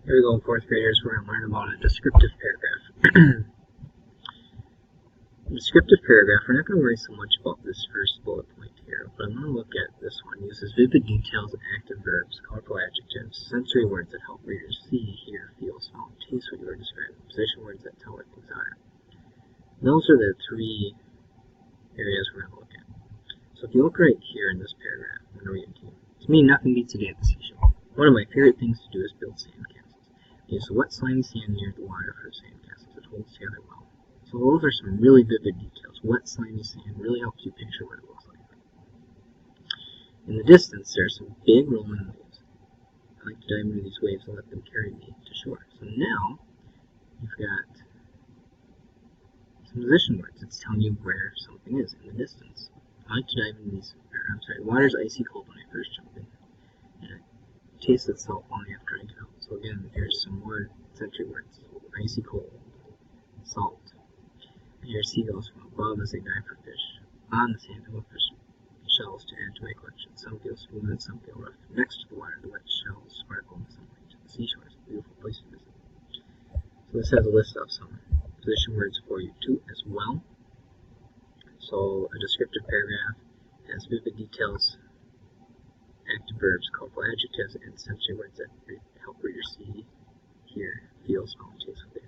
Here we go, fourth graders. We're going to learn about a descriptive paragraph. Descriptive paragraph, we're not going to worry so much about this first bullet point here, but I'm going to look at this one. It uses vivid details, active verbs, colorful adjectives, sensory words that help readers see, hear, feel, smell, and taste what you are describing, position words that tell what things are. Those are the three areas we're going to look at. So if you look right here in this paragraph, I'm going to read it to you. To me, nothing beats a day at the seashore. One of my favorite things to do is build sandcastles. Use the wet, slimy sand near the water for sandcastles. It holds together well. So those are some really vivid details. Wet, slimy sand really helps you picture what it looks like. In the distance, there are some big rolling waves. I like to dive into these waves and let them carry me to shore. So now, you've got some position words. It's telling you where something is in the distance. I like to dive into these, the water's icy cold when I first jump in. And I taste the salt only after I get out. So again, here's some more sensory words. Icy cold, salt. I hear seagulls from above as they dive for fish. On the sand, I look for shells to add to my collection. Some feel smooth and some feel rough. Next to the water, the wet shells sparkle in the sunlight. The seashore is a beautiful place to visit. So this has a list of some position words for you too as well. So a descriptive paragraph has vivid details, active verbs, colorful adjectives, and sensory words that help readers see, hear, feel, smell, and taste what they